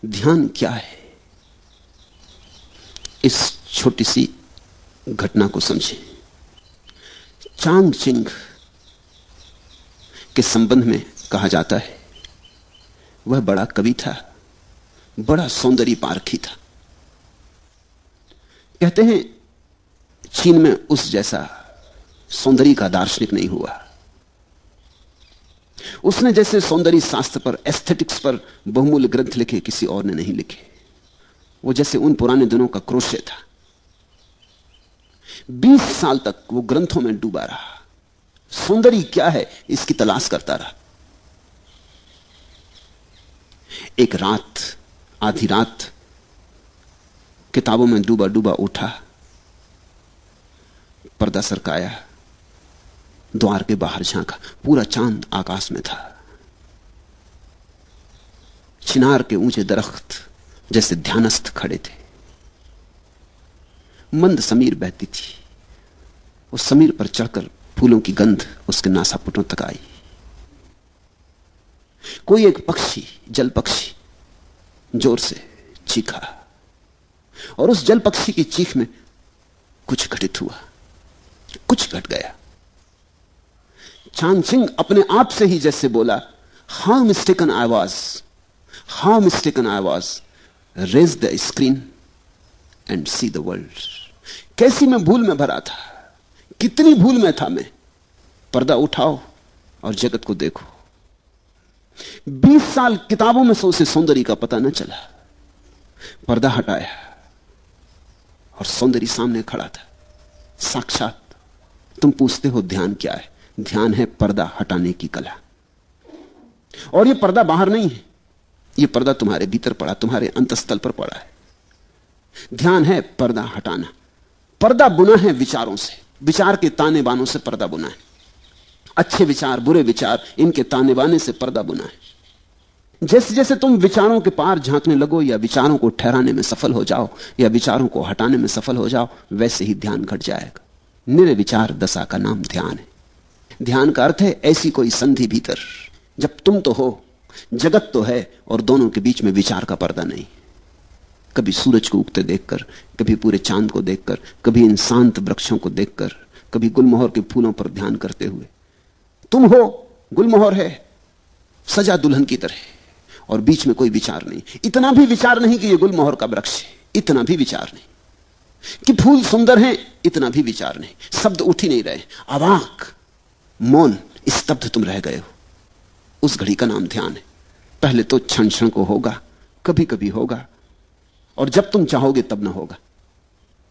ध्यान क्या है, इस छोटी सी घटना को समझें। चांग चिंग के संबंध में कहा जाता है वह बड़ा कवि था, बड़ा सौंदर्य पारखी था। कहते हैं चीन में उस जैसा सौंदर्य का दार्शनिक नहीं हुआ। उसने जैसे सौंदर्य शास्त्र पर, एस्थेटिक्स पर बहुमूल्य ग्रंथ लिखे किसी और ने नहीं लिखे। वो जैसे उन पुराने दिनों का क्रोशे था। 20 साल तक वो ग्रंथों में डूबा रहा, सौंदर्य क्या है इसकी तलाश करता रहा। एक रात, आधी रात, किताबों में डूबा डूबा उठा, पर्दा सरकाया, द्वार के बाहर झांका, पूरा चांद आकाश में था। चिनार के ऊंचे दरख्त जैसे ध्यानस्थ खड़े थे। मंद समीर बहती थी। उस समीर पर चढ़कर फूलों की गंध उसके नासापुटों तक आई। कोई एक पक्षी, जल पक्षी, जोर से चीखा और उस जल पक्षी की चीख में कुछ घटित हुआ, कुछ घट गया। चांग चिंग अपने आप से ही जैसे बोला, how mistaken I was, how mistaken I was, raise the screen and see the world. कैसी मैं भूल में भरा था, कितनी भूल में था मैं। पर्दा उठाओ और जगत को देखो। 20 साल किताबों में से उसे सौंदर्य का पता न चला। पर्दा हटाया और सौंदर्य सामने खड़ा था, साक्षात। तुम पूछते हो ध्यान क्या है? ध्यान है पर्दा हटाने की कला। और यह पर्दा बाहर नहीं है, यह पर्दा तुम्हारे भीतर पड़ा, तुम्हारे अंतस्थल पर पड़ा है। ध्यान है पर्दा हटाना। पर्दा बुना है विचारों से, विचार के ताने बानों से पर्दा बुना है। अच्छे विचार, बुरे विचार, इनके ताने बाने से पर्दा बुना है। जैसे जैसे तुम विचारों के पार झांकने लगो, या विचारों को ठहराने में सफल हो जाओ, या विचारों को हटाने में सफल हो जाओ, वैसे ही ध्यान घट जाएगा। निर्विचार दशा का नाम ध्यान है। ध्यान का अर्थ है ऐसी कोई संधि भीतर, जब तुम तो हो, जगत तो है, और दोनों के बीच में विचार का पर्दा नहीं। कभी सूरज को उगते देखकर, कभी पूरे चांद को देखकर, कभी इन शांत वृक्षों को देखकर, कभी गुलमोहर के फूलों पर ध्यान करते हुए। तुम हो, गुलमोहर है, सजा दुल्हन की तरह, और बीच में कोई विचार नहीं। इतना भी विचार नहीं कि यह गुलमोहर का वृक्ष है, इतना भी विचार नहीं कि फूल सुंदर हैं, इतना भी विचार नहीं। शब्द उठ ही नहीं रहे, अवाक, मौन, स्तब्ध तुम रह गए हो। उस घड़ी का नाम ध्यान है। पहले तो क्षण क्षण को होगा, कभी कभी होगा, और जब तुम चाहोगे तब ना होगा,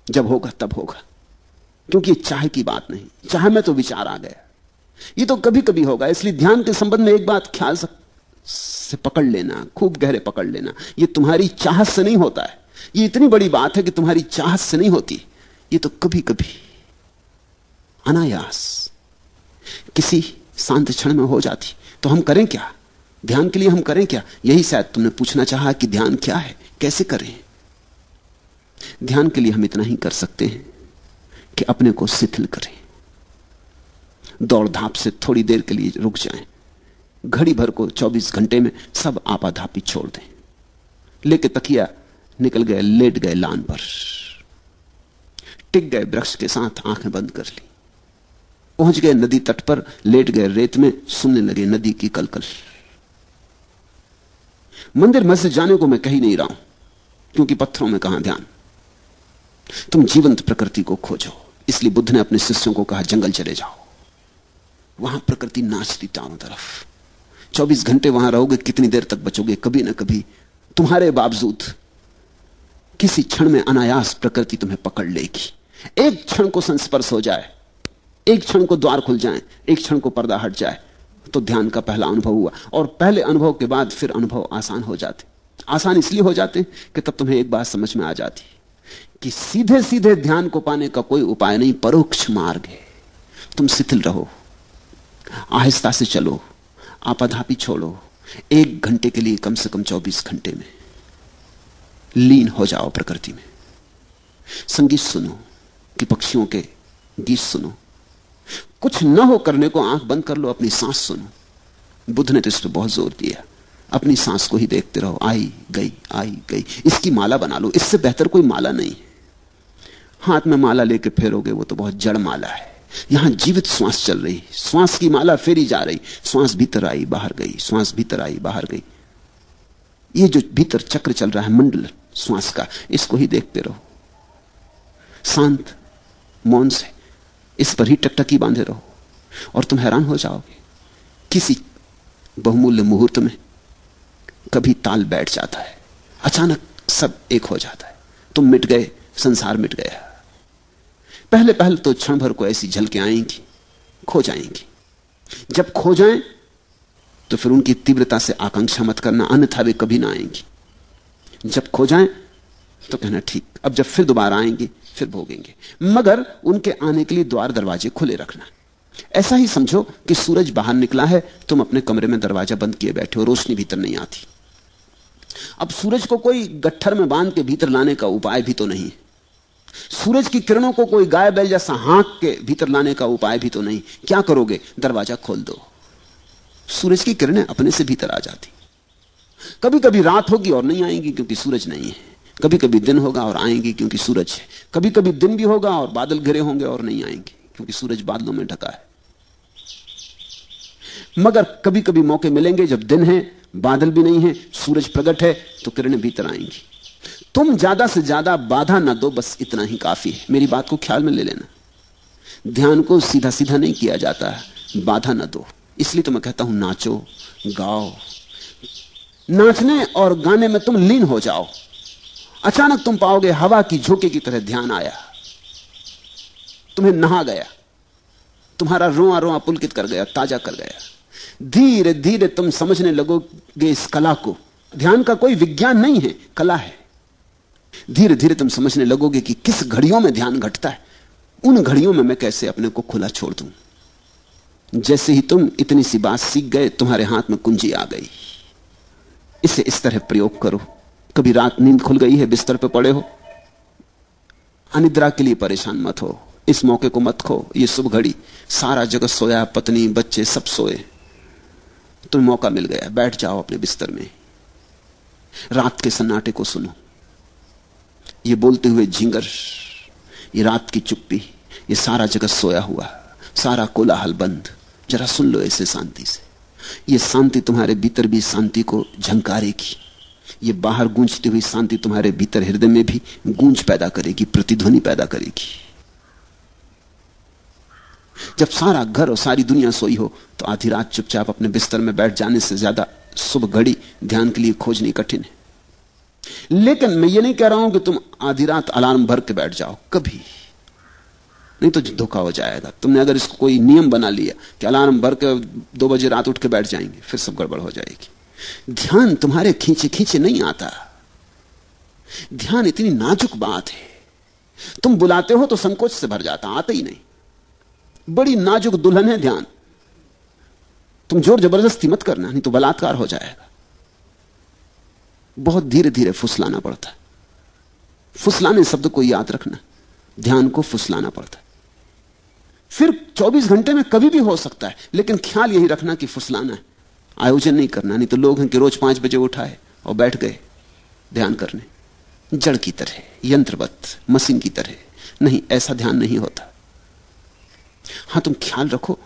जब होगा तब होगा। क्योंकि चाह की बात नहीं, चाह में तो विचार आ गया। ये तो कभी कभी होगा। इसलिए ध्यान के संबंध में एक बात ख्याल से पकड़ लेना, खूब गहरे पकड़ लेना, ये तुम्हारी चाहत से नहीं होता है। ये इतनी बड़ी बात है कि तुम्हारी चाहत से नहीं होती, ये तो कभी कभी अनायास किसी शांत क्षण में हो जाती। तो हम करें क्या? ध्यान के लिए हम करें क्या? यही शायद तुमने पूछना चाहा कि ध्यान क्या है, कैसे करें। ध्यान के लिए हम इतना ही कर सकते हैं कि अपने को शिथिल करें, दौड़ धाप से थोड़ी देर के लिए रुक जाएं, घड़ी भर को 24 घंटे में सब आपाधापी छोड़ दें। लेके तकिया निकल गए, लेट गए लान पर, टिक गए वृक्ष के साथ, आंखें बंद कर ली, पहुंच गए नदी तट पर, लेट गए रेत में, सुनने लगे नदी की कलकल। मंदिर मस्जिद जाने को मैं कह ही नहीं रहा हूं, क्योंकि पत्थरों में कहां ध्यान। तुम जीवंत प्रकृति को खोजो। इसलिए बुद्ध ने अपने शिष्यों को कहा, जंगल चले जाओ, वहां प्रकृति नाचती चारों तरफ। 24 घंटे वहां रहोगे, कितनी देर तक बचोगे? कभी ना कभी तुम्हारे बावजूद किसी क्षण में अनायास प्रकृति तुम्हें पकड़ लेगी। एक क्षण को संस्पर्श हो जाए, एक क्षण को द्वार खुल जाए, एक क्षण को पर्दा हट जाए, तो ध्यान का पहला अनुभव हुआ। और पहले अनुभव के बाद फिर अनुभव आसान हो जाते। आसान इसलिए हो जाते कि तब तुम्हें एक बात समझ में आ जाती कि सीधे सीधे ध्यान को पाने का कोई उपाय नहीं, परोक्ष मार्ग है। तुम शिथिल रहो, आहिस्ता से चलो, आपाधापी छोड़ो। 1 घंटे के लिए कम से कम 24 घंटे में लीन हो जाओ प्रकृति में। संगीत सुनो कि पक्षियों के गीत सुनो। कुछ न हो करने को आंख बंद कर लो, अपनी सांस सुनो। बुद्ध ने तो इस पर बहुत जोर दिया। अपनी सांस को ही देखते रहो, आई गई आई गई। इसकी माला बना लो, इससे बेहतर कोई माला नहीं है। हाथ में माला लेके फेरोगे वो तो बहुत जड़ माला है। यहां जीवित श्वास चल रही, श्वास की माला फेरी जा रही, श्वास भीतर आई बाहर गई, श्वास भीतर आई बाहर गई। ये जो भीतर चक्र चल रहा है मंडल श्वास का, इसको ही देखते रहो शांत मौन से। इस पर ही टकटकी बांधे रहो और तुम हैरान हो जाओगे। किसी बहुमूल्य मुहूर्त में कभी ताल बैठ जाता है, अचानक सब एक हो जाता है। तुम मिट गए, संसार मिट गया। पहले पहले तो क्षण भर को ऐसी झलकें आएंगी, खो जाएंगी। जब खो जाएं तो फिर उनकी तीव्रता से आकांक्षा मत करना, अन्यथा वे कभी ना आएंगी। जब खो जाएं तो कहना ठीक, अब जब फिर दोबारा आएंगे फिर भोगेंगे। मगर उनके आने के लिए द्वार दरवाजे खुले रखना। ऐसा ही समझो कि सूरज बाहर निकला है, तुम अपने कमरे में दरवाजा बंद किए बैठे हो, रोशनी भीतर नहीं आती। अब सूरज को कोई गट्ठर में बांध के भीतर लाने का उपाय भी तो नहीं। सूरज की किरणों को कोई गाय बैल जैसा हाँक के भीतर लाने का उपाय भी तो नहीं। क्या करोगे? दरवाजा खोल दो, सूरज की किरणें अपने से भीतर आ जाती। कभी कभी रात होगी और नहीं आएंगी क्योंकि सूरज नहीं है, कभी कभी दिन होगा और आएंगी क्योंकि सूरज है, कभी कभी दिन भी होगा और बादल घिरे होंगे और नहीं आएंगे क्योंकि सूरज बादलों में ढका है। मगर कभी कभी मौके मिलेंगे जब दिन है, बादल भी नहीं है, सूरज प्रकट है, तो किरणें भीतर आएंगी। तुम ज्यादा से ज्यादा बाधा ना दो, बस इतना ही काफी है। मेरी बात को ख्याल में ले लेना। ध्यान को सीधा सीधा नहीं किया जाता है, बाधा ना दो। इसलिए तो मैं कहता हूं नाचो गाओ। नाचने और गाने में तुम लीन हो जाओ। अचानक तुम पाओगे हवा की झोंके की तरह ध्यान आया, तुम्हें नहा गया, तुम्हारा रोआ रोआ पुलकित कर गया, ताजा कर गया। धीरे धीरे तुम समझने लगोगे इस कला को। ध्यान का कोई विज्ञान नहीं है, कला है। धीरे धीरे तुम समझने लगोगे कि किस घड़ियों में ध्यान घटता है, उन घड़ियों में मैं कैसे अपने को खुला छोड़ दूं। जैसे ही तुम इतनी सी बात सीख गए, तुम्हारे हाथ में कुंजी आ गई। इसे इस तरह प्रयोग करो। कभी रात नींद खुल गई है, बिस्तर पर पड़े हो, अनिद्रा के लिए परेशान मत हो, इस मौके को मत खो। ये शुभ घड़ी, सारा जगत सोया, पत्नी बच्चे सब सोए, तुम्हें मौका मिल गया। बैठ जाओ अपने बिस्तर में, रात के सन्नाटे को सुनो। ये बोलते हुए झींगर, ये रात की चुप्पी, ये सारा जगत सोया हुआ, सारा कोलाहल बंद। जरा सुन लो इसे शांति से। ये शांति तुम्हारे भीतर भी शांति को झंकारेगी। ये बाहर गूंजती हुई शांति तुम्हारे भीतर हृदय में भी गूंज पैदा करेगी, प्रतिध्वनि पैदा करेगी। जब सारा घर और सारी दुनिया सोई हो तो आधी रात चुपचाप अपने बिस्तर में बैठ जाने से ज्यादा शुभ घड़ी ध्यान के लिए खोजनी कठिन है। लेकिन मैं ये नहीं कह रहा हूं कि तुम आधी रात अलार्म भर के बैठ जाओ, कभी नहीं, तो धोखा हो जाएगा। तुमने अगर इसको कोई नियम बना लिया कि अलार्म भर के 2 बजे रात उठ के बैठ जाएंगे, फिर सब गड़बड़ हो जाएगी। ध्यान तुम्हारे खींचे खींचे नहीं आता। ध्यान इतनी नाजुक बात है, तुम बुलाते हो तो संकोच से भर जाता, आता ही नहीं। बड़ी नाजुक दुल्हन है ध्यान। तुम जोर जबरदस्ती मत करना, नहीं तो बलात्कार हो जाएगा। बहुत धीरे धीरे फुसलाना पड़ता है। फुसलाने शब्द को याद रखना, ध्यान को फुसलाना पड़ता है। फिर 24 घंटे में कभी भी हो सकता है, लेकिन ख्याल यही रखना कि फुसलाना है, आयोजन नहीं करना। नहीं तो लोग हैं कि रोज 5 बजे उठाए और बैठ गए ध्यान करने, जड़ की तरह, यंत्रवत, मशीन की तरह। नहीं, ऐसा ध्यान नहीं होता। हां, तुम ख्याल रखो,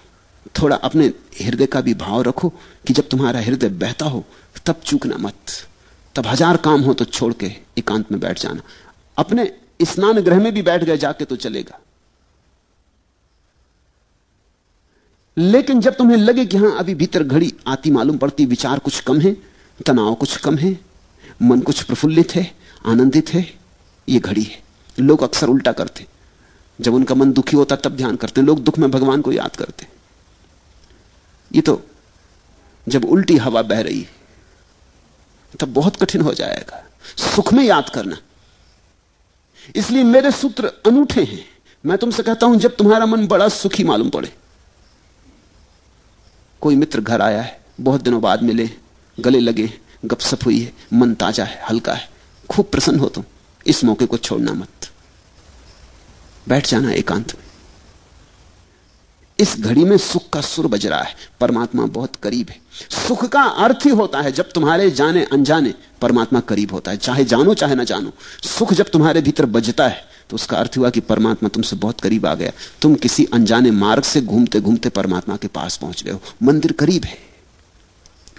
थोड़ा अपने हृदय का भी भाव रखो कि जब तुम्हारा हृदय बहता हो तब चूकना मत। तब 1000 काम हो तो छोड़ के एकांत में बैठ जाना। अपने स्नान गृह में भी बैठ गए जाके तो चलेगा, लेकिन जब तुम्हें लगे कि हां अभी भीतर घड़ी आती मालूम पड़ती, विचार कुछ कम है, तनाव कुछ कम है, मन कुछ प्रफुल्लित है, आनंदित है, ये घड़ी है। लोग अक्सर उल्टा करते, जब उनका मन दुखी होता तब ध्यान करते हैं। लोग दुख में भगवान को याद करते। ये तो जब उल्टी हवा बह रही है तब बहुत कठिन हो जाएगा सुख में याद करना। इसलिए मेरे सूत्र अनूठे हैं। मैं तुमसे कहता हूं, जब तुम्हारा मन बड़ा सुखी मालूम पड़े, कोई मित्र घर आया है, बहुत दिनों बाद मिले, गले लगे, गपशप हुई है, मन ताजा है, हल्का है, खूब प्रसन्न हो तुम, इस मौके को छोड़ना मत। बैठ जाना एकांत में। इस घड़ी में सुख का सुर बज रहा है, परमात्मा बहुत करीब है। सुख का अर्थ ही होता है जब तुम्हारे जाने अनजाने परमात्मा करीब होता है, चाहे जानो चाहे ना जानो। सुख जब तुम्हारे भीतर बजता है तो उसका अर्थ हुआ कि परमात्मा तुमसे बहुत करीब आ गया। तुम किसी अनजाने मार्ग से घूमते घूमते परमात्मा के पास पहुंच गए हो, मंदिर करीब है,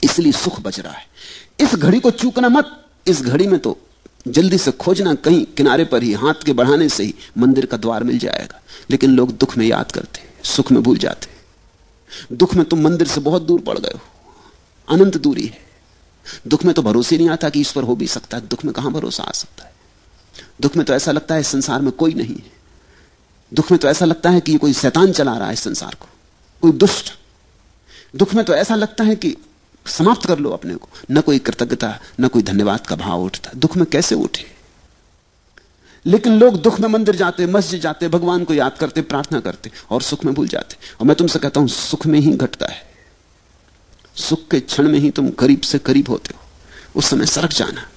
इसलिए सुख बज रहा है। इस घड़ी को चूकना मत। इस घड़ी में तो जल्दी से खोजना, कहीं किनारे पर ही हाथ के बढ़ाने से ही मंदिर का द्वार मिल जाएगा। लेकिन लोग दुख में याद करते, सुख में भूल जाते। दुख में तुम मंदिर से बहुत दूर पड़ गए हो, अनंत दूरी है। दुख में तो भरोसे नहीं आता कि ईश्वर हो भी सकता है। दुख में कहां भरोसा आ सकता है? दुख में तो ऐसा लगता है संसार में कोई नहीं है। दुख में तो ऐसा लगता है कि ये कोई शैतान चला रहा है संसार को, कोई दुष्ट। दुख में तो ऐसा लगता है कि समाप्त कर लो अपने को। न कोई कृतज्ञता, न कोई धन्यवाद का भाव उठता। दुख में कैसे उठे? लेकिन लोग दुख में मंदिर जाते, मस्जिद जाते, भगवान को याद करते, प्रार्थना करते और सुख में भूल जाते। और मैं तुमसे कहता हूं, सुख में ही घटता है। सुख के क्षण में ही तुम करीब से करीब होते हो। उस समय सरक जाना,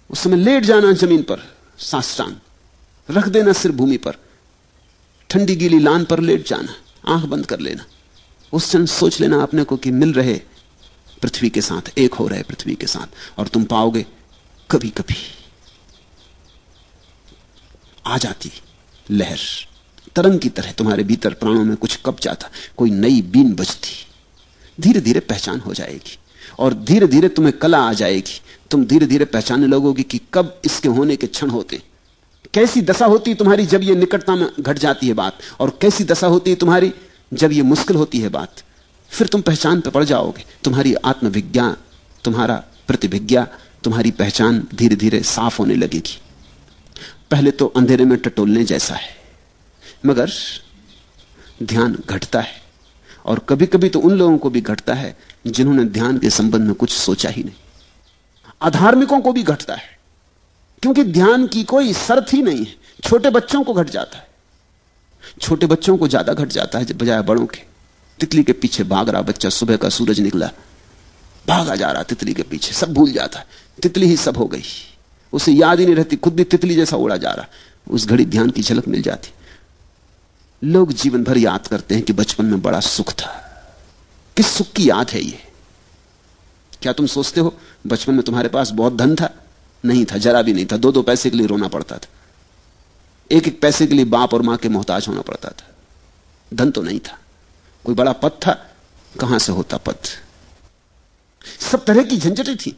उस समय लेट जाना जमीन पर, साष्टांग रख देना सिर भूमि पर, ठंडी गीली लान पर लेट जाना, आंख बंद कर लेना। उस क्षण सोच लेना अपने को कि मिल रहे पृथ्वी के साथ, एक हो रहे पृथ्वी के साथ। और तुम पाओगे कभी कभी आ जाती लहर, तरंग की तरह तुम्हारे भीतर प्राणों में कुछ कब जाता, कोई नई बीन बजती। धीरे धीरे पहचान हो जाएगी और धीरे धीरे तुम्हें कला आ जाएगी। तुम धीरे धीरे पहचानने लगोगे कि कब इसके होने के क्षण होते, कैसी दशा होती तुम्हारी जब ये निकटता में घट जाती है बात, और कैसी दशा होती है तुम्हारी जब ये मुश्किल होती है बात। फिर तुम पहचान पे पड़ जाओगे। तुम्हारी आत्मविज्ञा, तुम्हारा प्रतिभिज्ञा, तुम्हारी पहचान धीरे धीरे साफ होने लगेगी। पहले तो अंधेरे में टटोलने जैसा है, मगर ध्यान घटता है। और कभी कभी तो उन लोगों को भी घटता है जिन्होंने ध्यान के संबंध में कुछ सोचा ही नहीं। अधार्मिकों को भी घटता है, क्योंकि ध्यान की कोई शर्त ही नहीं है। छोटे बच्चों को घट जाता है, छोटे बच्चों को ज्यादा घट जाता है बजाय बड़ों के। तितली के पीछे भाग रहा बच्चा, सुबह का सूरज निकला, भागा जा रहा तितली के पीछे, सब भूल जाता है, तितली ही सब हो गई, उसे याद ही नहीं रहती, खुद भी तितली जैसा उड़ा जा रहा। उस घड़ी ध्यान की झलक मिल जाती। लोग जीवन भर याद करते हैं कि बचपन में बड़ा सुख था। किस सुख की याद है ये? क्या तुम सोचते हो बचपन में तुम्हारे पास बहुत धन था? नहीं था, जरा भी नहीं था। 2-2 पैसे के लिए रोना पड़ता था, 1-1 पैसे के लिए बाप और मां के मोहताज होना पड़ता था। धन तो नहीं था। कोई बड़ा पद था? कहां से होता पद? सब तरह की झंझटें थी।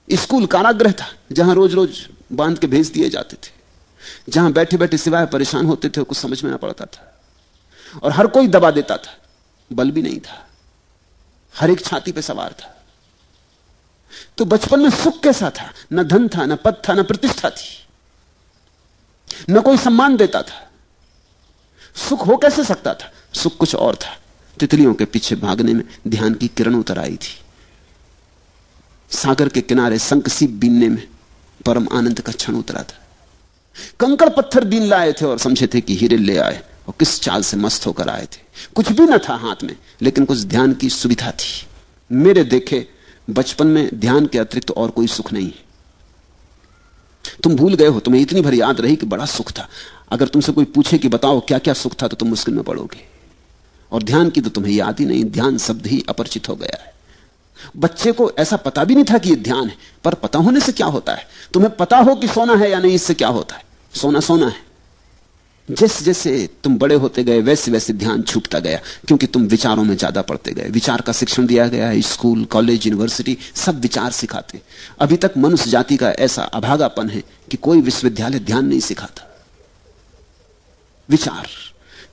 स्कूल कारागृह था, जहां रोज रोज बांध के भेज दिए जाते थे, जहां बैठे बैठे सिवाय परेशान होते थे, कुछ समझ में ना पड़ता था। और हर कोई दबा देता था, बल भी नहीं था, हर एक छाती पे सवार था। तो बचपन में सुख कैसा था? न धन था, न पद था, न प्रतिष्ठा थी, न कोई सम्मान देता था। सुख हो कैसे सकता था? सुख कुछ और था। तितलियों के पीछे भागने में ध्यान की किरण उतर आई थी। सागर के किनारे शंख-सीप बीनने में परम आनंद का क्षण उतरा था। कंकड़ पत्थर बीन लाए थे और समझे थे कि हीरे ले आए, और किस चाल से मस्त होकर आए थे। कुछ भी न था हाथ में, लेकिन कुछ ध्यान की सुविधा थी। मेरे देखे बचपन में ध्यान के अतिरिक्त और कोई सुख नहीं है। तुम भूल गए हो, तुम्हें इतनी भर याद रही कि बड़ा सुख था। अगर तुमसे कोई पूछे कि बताओ क्या क्या सुख था, तो तुम मुश्किल में पड़ोगे। और ध्यान की तो तुम्हें याद ही नहीं, ध्यान शब्द ही अपरिचित हो गया है। बच्चे को ऐसा पता भी नहीं था कि यह ध्यान है, पर पता होने से क्या होता है? तुम्हें पता हो कि सोना है या नहीं, इससे क्या होता है? सोना सोना है। जैसे जैसे तुम बड़े होते गए वैसे वैसे ध्यान छूटता गया, क्योंकि तुम विचारों में ज्यादा पढ़ते गए। विचार का शिक्षण दिया गया है, स्कूल, कॉलेज, यूनिवर्सिटी सब विचार सिखाते। अभी तक मनुष्य जाति का ऐसा अभागापन है कि कोई विश्वविद्यालय ध्यान नहीं सिखाता। विचार,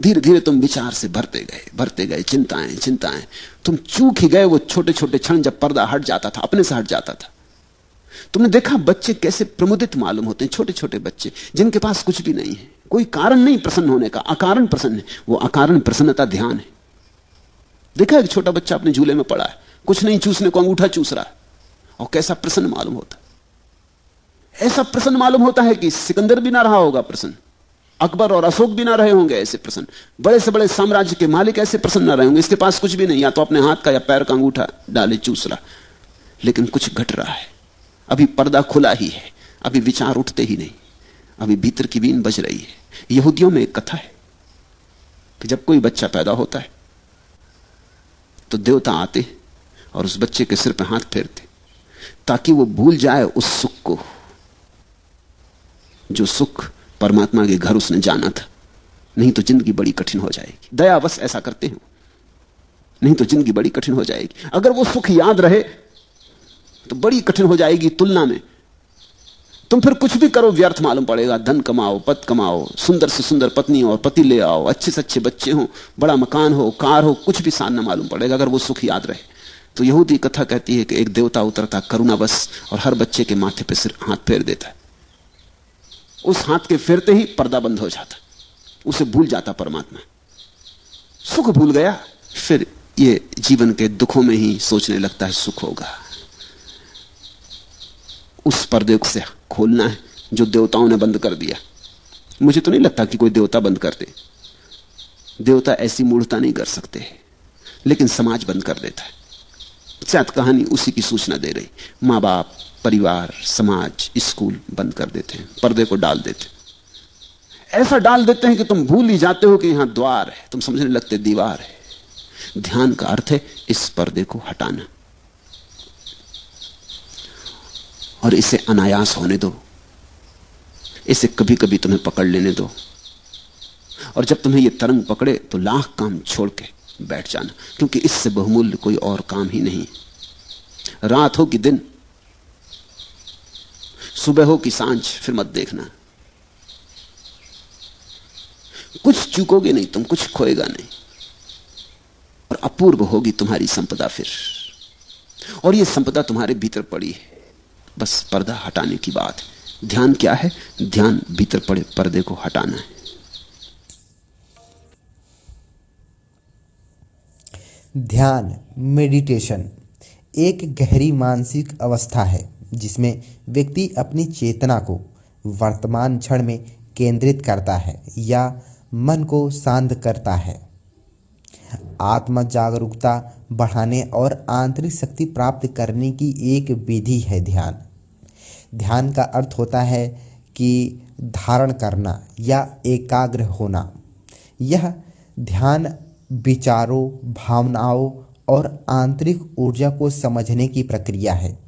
धीरे धीरे तुम विचार से भरते गए, चिंताएं चिंताएं। तुम चूक ही गए वो छोटे छोटे क्षण जब पर्दा हट जाता था, अपने से हट जाता था। तुमने देखा बच्चे कैसे प्रमुदित मालूम होते हैं, छोटे छोटे बच्चे जिनके पास कुछ भी नहीं है, कोई कारण नहीं प्रसन्न होने का, अकारण प्रसन्न है। वो अकारण प्रसन्नता ध्यान है। देखा एक छोटा बच्चा अपने झूले में पड़ा है, कुछ नहीं चूसने को अंगूठा चूस रहा है, और कैसा प्रसन्न मालूम होता है। ऐसा प्रसन्न मालूम होता है कि सिकंदर भी ना रहा होगा प्रसन्न, अकबर और अशोक भी ना रहे होंगे ऐसे प्रसन्न, बड़े से बड़े साम्राज्य के मालिक ऐसे प्रसन्न ना रहे होंगे। इसके पास कुछ भी नहीं, या तो अपने हाथ का या पैर का अंगूठा डाले चूस रहा, लेकिन कुछ घट रहा है। अभी पर्दा खुला ही है, अभी विचार उठते ही नहीं, अभी भीतर की बीन बज रही है। यहूदियों में एक कथा है, कि जब कोई बच्चा पैदा होता है तो देवता आते और उस बच्चे के सिर पे हाथ फेरते ताकि वो भूल जाए उस सुख को, जो सुख परमात्मा के घर उसने जाना था। नहीं तो जिंदगी बड़ी कठिन हो जाएगी। दयावश ऐसा करते हैं, नहीं तो जिंदगी बड़ी कठिन हो जाएगी। अगर वो सुख याद रहे तो बड़ी कठिन हो जाएगी तुलना में। तुम फिर कुछ भी करो व्यर्थ मालूम पड़ेगा। धन कमाओ, पद कमाओ, सुंदर से सुंदर पत्नी और पति ले आओ, अच्छे से अच्छे बच्चे हो, बड़ा मकान हो, कार हो, कुछ भी सान न मालूम पड़ेगा अगर वो सुख याद रहे। तो यहूदी कथा कहती है कि एक देवता उतरता करुणावश और हर बच्चे के माथे पे सिर हाथ फेर देता है। उस हाथ के फेरते ही पर्दा बंद हो जाता, उसे भूल जाता परमात्मा। सुख भूल गया, फिर ये जीवन के दुखों में ही सोचने लगता है सुख होगा। उस पर्दे से खोलना है जो देवताओं ने बंद कर दिया। मुझे तो नहीं लगता कि कोई देवता बंद कर दे। देवता ऐसी मूढ़ता नहीं कर सकते, लेकिन समाज बंद कर देता है। शायद कहानी उसी की सूचना दे रही। माँ बाप, परिवार, समाज, स्कूल बंद कर देते हैं, पर्दे को डाल देते हैं। ऐसा डाल देते हैं कि तुम भूल ही जाते हो कि यहां द्वार है, तुम समझने लगते दीवार है। ध्यान का अर्थ है इस पर्दे को हटाना और इसे अनायास होने दो। इसे कभी कभी तुम्हें पकड़ लेने दो, और जब तुम्हें यह तरंग पकड़े तो लाख काम छोड़ के बैठ जाना, क्योंकि इससे बहुमूल्य कोई और काम ही नहीं। रात हो कि दिन, सुबह हो कि सांझ, फिर मत देखना। कुछ चूकोगे नहीं तुम, कुछ खोएगा नहीं, और अपूर्व होगी तुम्हारी संपदा फिर। और यह संपदा तुम्हारे भीतर पड़ी है, बस पर्दा हटाने की बात है। ध्यान क्या है? ध्यान भीतर पड़े पर्दे को हटाना है। ध्यान, मेडिटेशन एक गहरी मानसिक अवस्था है जिसमें व्यक्ति अपनी चेतना को वर्तमान क्षण में केंद्रित करता है या मन को शांत करता है। आत्म जागरूकता बढ़ाने और आंतरिक शक्ति प्राप्त करने की एक विधि है ध्यान। ध्यान का अर्थ होता है कि धारण करना या एकाग्र होना। यह ध्यान विचारों, भावनाओं और आंतरिक ऊर्जा को समझने की प्रक्रिया है।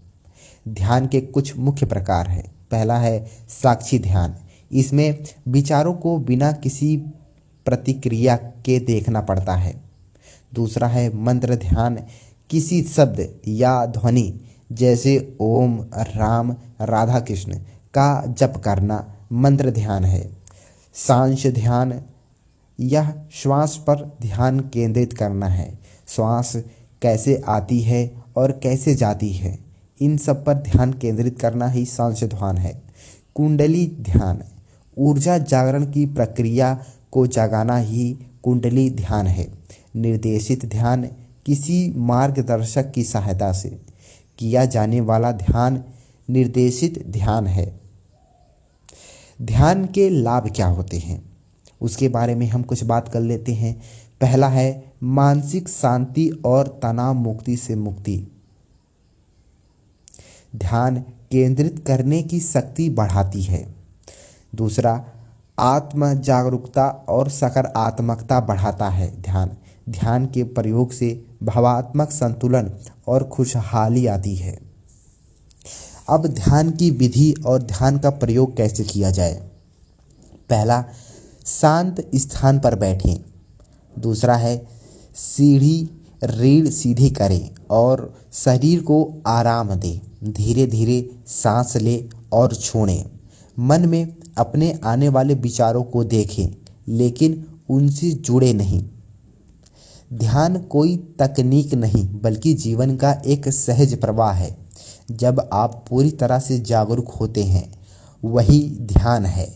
ध्यान के कुछ मुख्य प्रकार हैं। पहला है साक्षी ध्यान। इसमें विचारों को बिना किसी प्रतिक्रिया के देखना पड़ता है। दूसरा है मंत्र ध्यान। किसी शब्द या ध्वनि जैसे ओम, राम, राधा कृष्ण का जप करना मंत्र ध्यान है। सांस ध्यान, यह श्वास पर ध्यान केंद्रित करना है। श्वास कैसे आती है और कैसे जाती है, इन सब पर ध्यान केंद्रित करना ही सांस ध्यान है। कुंडली ध्यान, ऊर्जा जागरण की प्रक्रिया को जगाना ही कुंडली ध्यान है। निर्देशित ध्यान, किसी मार्गदर्शक की सहायता से किया जाने वाला ध्यान निर्देशित ध्यान है। ध्यान के लाभ क्या होते हैं उसके बारे में हम कुछ बात कर लेते हैं। पहला है मानसिक शांति और तनाव मुक्ति से मुक्ति। ध्यान केंद्रित करने की शक्ति बढ़ाती है। दूसरा, आत्म जागरूकता और सकारात्मकता बढ़ाता है। ध्यान के प्रयोग से भावात्मक संतुलन और खुशहाली आती है। अब ध्यान की विधि और ध्यान का प्रयोग कैसे किया जाए। पहला, शांत स्थान पर बैठें। दूसरा है सीढ़ी रीढ़ सीधी करें और शरीर को आराम दें। धीरे धीरे सांस लें और छोड़ें। मन में अपने आने वाले विचारों को देखें, लेकिन उनसे जुड़े नहीं। ध्यान कोई तकनीक नहीं, बल्कि जीवन का एक सहज प्रवाह है। जब आप पूरी तरह से जागरूक होते हैं, वही ध्यान है।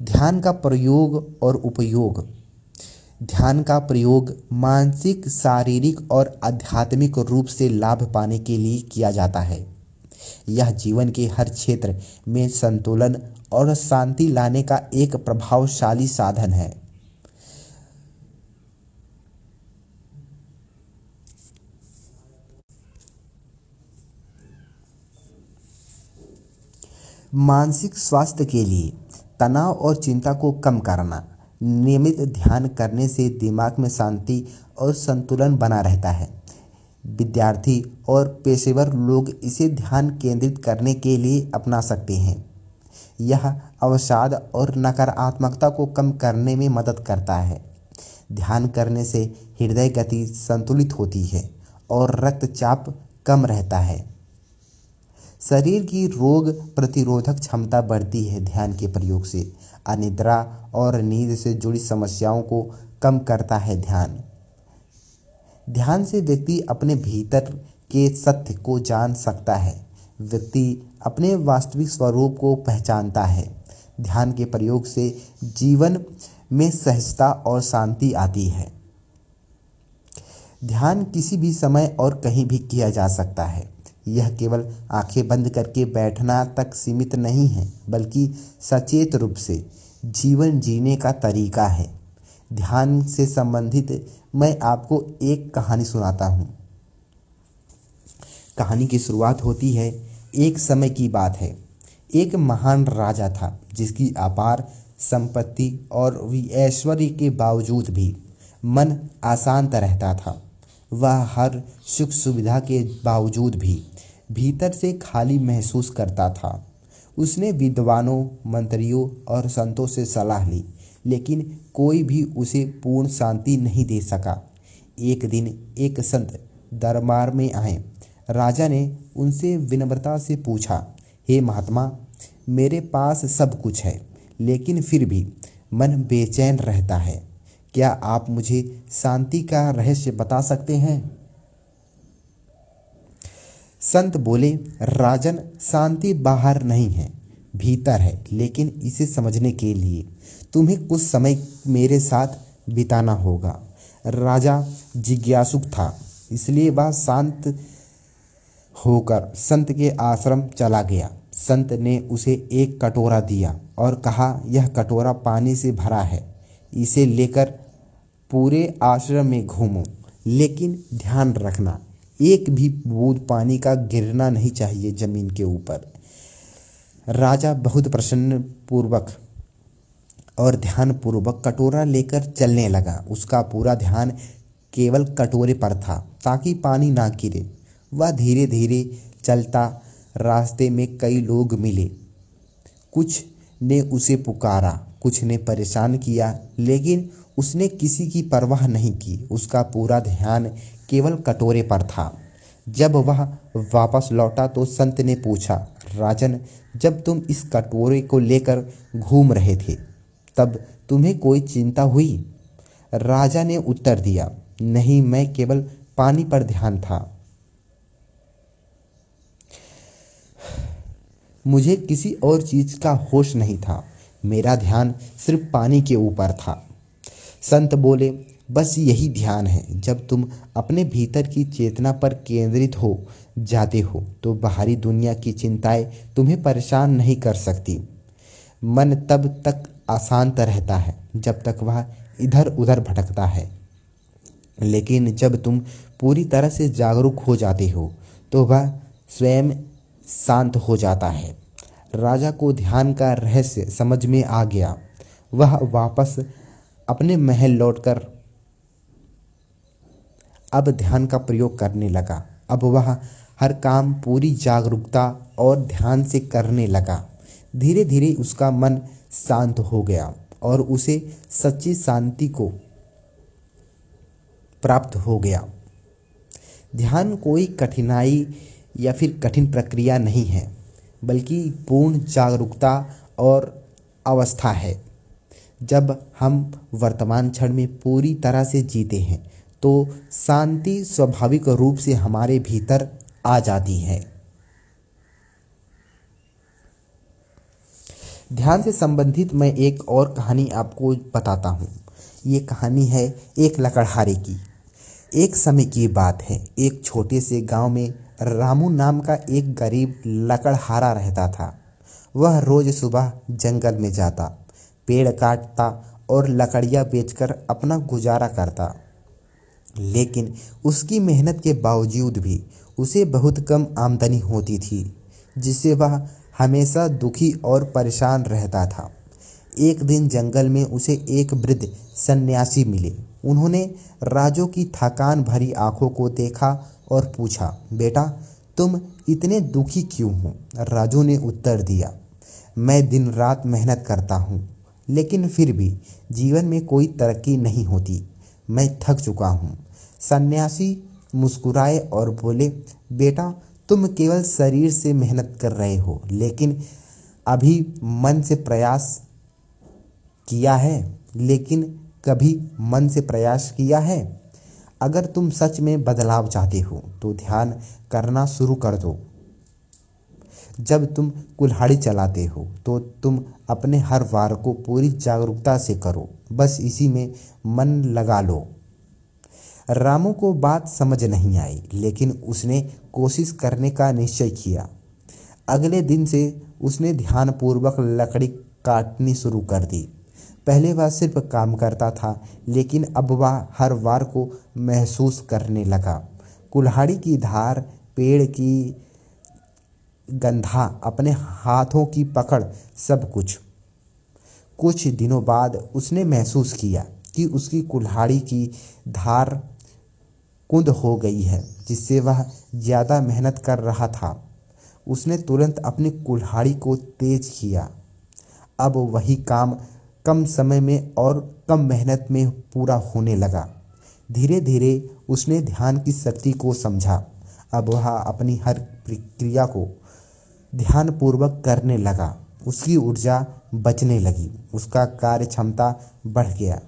ध्यान का प्रयोग और उपयोग। ध्यान का प्रयोग मानसिक, शारीरिक और आध्यात्मिक रूप से लाभ पाने के लिए किया जाता है। यह जीवन के हर क्षेत्र में संतुलन और शांति लाने का एक प्रभावशाली साधन है। मानसिक स्वास्थ्य के लिए तनाव और चिंता को कम करना, नियमित ध्यान करने से दिमाग में शांति और संतुलन बना रहता है। विद्यार्थी और पेशेवर लोग इसे ध्यान केंद्रित करने के लिए अपना सकते हैं। यह अवसाद और नकारात्मकता को कम करने में मदद करता है। ध्यान करने से हृदय गति संतुलित होती है और रक्तचाप कम रहता है। शरीर की रोग प्रतिरोधक क्षमता बढ़ती है। ध्यान के प्रयोग से अनिद्रा और नींद से जुड़ी समस्याओं को कम करता है। ध्यान से व्यक्ति अपने भीतर के सत्य को जान सकता है। व्यक्ति अपने वास्तविक स्वरूप को पहचानता है। ध्यान के प्रयोग से जीवन में सहजता और शांति आती है। ध्यान किसी भी समय और कहीं भी किया जा सकता है। यह केवल आंखें बंद करके बैठना तक सीमित नहीं है, बल्कि सचेत रूप से जीवन जीने का तरीका है। ध्यान से संबंधित मैं आपको एक कहानी सुनाता हूँ। कहानी की शुरुआत होती है, एक समय की बात है। एक महान राजा था जिसकी अपार संपत्ति और ऐश्वर्य के बावजूद भी मन अशांत रहता था। वह हर सुख सुविधा के बावजूद भी भीतर से खाली महसूस करता था। उसने विद्वानों, मंत्रियों और संतों से सलाह ली, लेकिन कोई भी उसे पूर्ण शांति नहीं दे सका। एक दिन एक संत दरबार में आए। राजा ने उनसे विनम्रता से पूछा, हे महात्मा, मेरे पास सब कुछ है, लेकिन फिर भी मन बेचैन रहता है। क्या आप मुझे शांति का रहस्य बता सकते हैं? संत बोले, राजन, शांति बाहर नहीं है, भीतर है। लेकिन इसे समझने के लिए तुम्हें कुछ समय मेरे साथ बिताना होगा। राजा जिज्ञासुक था, इसलिए वह शांत होकर संत के आश्रम चला गया। संत ने उसे एक कटोरा दिया और कहा, यह कटोरा पानी से भरा है, इसे लेकर पूरे आश्रम में घूमो, लेकिन ध्यान रखना, एक भी बूंद पानी का गिरना नहीं चाहिए जमीन के ऊपर। राजा बहुत प्रसन्न पूर्वक और ध्यान पूर्वक कटोरा लेकर चलने लगा। उसका पूरा ध्यान केवल कटोरे पर था ताकि पानी ना गिरे। वह धीरे धीरे चलता। रास्ते में कई लोग मिले। कुछ ने उसे पुकारा, कुछ ने परेशान किया, लेकिन उसने किसी की परवाह नहीं की। उसका पूरा ध्यान केवल कटोरे पर था। जब वह वापस लौटा तो संत ने पूछा, राजन, जब तुम इस कटोरे को लेकर घूम रहे थे तब तुम्हें कोई चिंता हुई? राजा ने उत्तर दिया, नहीं, मैं केवल पानी पर ध्यान था। मुझे किसी और चीज का होश नहीं था। मेरा ध्यान सिर्फ पानी के ऊपर था। संत बोले, बस यही ध्यान है। जब तुम अपने भीतर की चेतना पर केंद्रित हो जाते हो तो बाहरी दुनिया की चिंताएं तुम्हें परेशान नहीं कर सकती। मन तब तक अशांत रहता है जब तक वह इधर उधर भटकता है, लेकिन जब तुम पूरी तरह से जागरूक हो जाते हो तो वह स्वयं शांत हो जाता है। राजा को ध्यान का रहस्य समझ में आ गया। वह वापस अपने महल लौटकर अब ध्यान का प्रयोग करने लगा। अब वह हर काम पूरी जागरूकता और ध्यान से करने लगा। धीरे धीरे उसका मन शांत हो गया और उसे सच्ची शांति को प्राप्त हो गया। ध्यान कोई कठिनाई या फिर कठिन प्रक्रिया नहीं है, बल्कि पूर्ण जागरूकता और अवस्था है। जब हम वर्तमान क्षण में पूरी तरह से जीते हैं तो शांति स्वाभाविक रूप से हमारे भीतर आ जाती है। ध्यान से संबंधित मैं एक और कहानी आपको बताता हूँ। ये कहानी है एक लकड़हारे की। एक समय की बात है, एक छोटे से गांव में रामू नाम का एक गरीब लकड़हारा रहता था। वह रोज सुबह जंगल में जाता, पेड़ काटता और लकड़ियाँ बेचकर अपना गुजारा करता। लेकिन उसकी मेहनत के बावजूद भी उसे बहुत कम आमदनी होती थी, जिससे वह हमेशा दुखी और परेशान रहता था। एक दिन जंगल में उसे एक वृद्ध सन्यासी मिले। उन्होंने राजू की थकान भरी आंखों को देखा और पूछा, बेटा तुम इतने दुखी क्यों हो? राजू ने उत्तर दिया, मैं दिन रात मेहनत करता हूँ, लेकिन फिर भी जीवन में कोई तरक्की नहीं होती। मैं थक चुका हूँ। सन्यासी मुस्कुराए और बोले, बेटा तुम केवल शरीर से मेहनत कर रहे हो, लेकिन अभी मन से प्रयास किया है लेकिन कभी मन से प्रयास किया है? अगर तुम सच में बदलाव चाहते हो तो ध्यान करना शुरू कर दो। जब तुम कुल्हाड़ी चलाते हो तो तुम अपने हर वार को पूरी जागरूकता से करो, बस इसी में मन लगा लो। रामू को बात समझ नहीं आई, लेकिन उसने कोशिश करने का निश्चय किया। अगले दिन से उसने ध्यानपूर्वक लकड़ी काटनी शुरू कर दी। पहले वह सिर्फ काम करता था, लेकिन अब वह हर वार को महसूस करने लगा। कुल्हाड़ी की धार, पेड़ की गंधा, अपने हाथों की पकड़, सब कुछ। कुछ दिनों बाद उसने महसूस किया कि उसकी कुल्हाड़ी की धार कुंद हो गई है, जिससे वह ज़्यादा मेहनत कर रहा था। उसने तुरंत अपनी कुल्हाड़ी को तेज किया। अब वही काम कम समय में और कम मेहनत में पूरा होने लगा। धीरे धीरे उसने ध्यान की शक्ति को समझा। अब वह अपनी हर प्रक्रिया को ध्यानपूर्वक करने लगा। उसकी ऊर्जा बचने लगी, उसका कार्य क्षमता बढ़ गया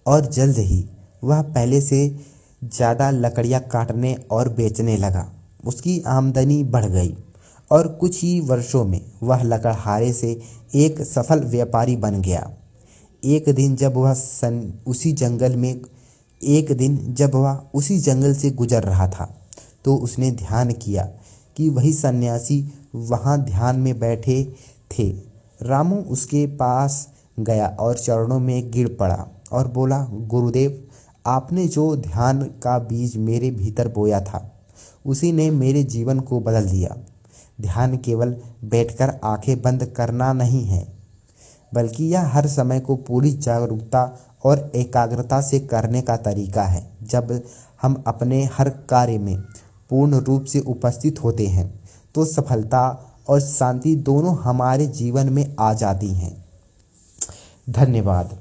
और जल्द ही वह पहले से ज़्यादा लकड़ियाँ काटने और बेचने लगा। उसकी आमदनी बढ़ गई और कुछ ही वर्षों में वह लकड़हारे से एक सफल व्यापारी बन गया। एक दिन जब वह उसी जंगल से गुजर रहा था, तो उसने ध्यान किया कि वही सन्यासी वहाँ ध्यान में बैठे थे। रामू उसके पास गया और चरणों में गिर पड़ा और बोला, गुरुदेव, आपने जो ध्यान का बीज मेरे भीतर बोया था, उसी ने मेरे जीवन को बदल दिया। ध्यान केवल बैठकर आंखें बंद करना नहीं है, बल्कि यह हर समय को पूरी जागरूकता और एकाग्रता से करने का तरीका है। जब हम अपने हर कार्य में पूर्ण रूप से उपस्थित होते हैं, तो सफलता और शांति दोनों हमारे जीवन में आ जाती हैं। धन्यवाद।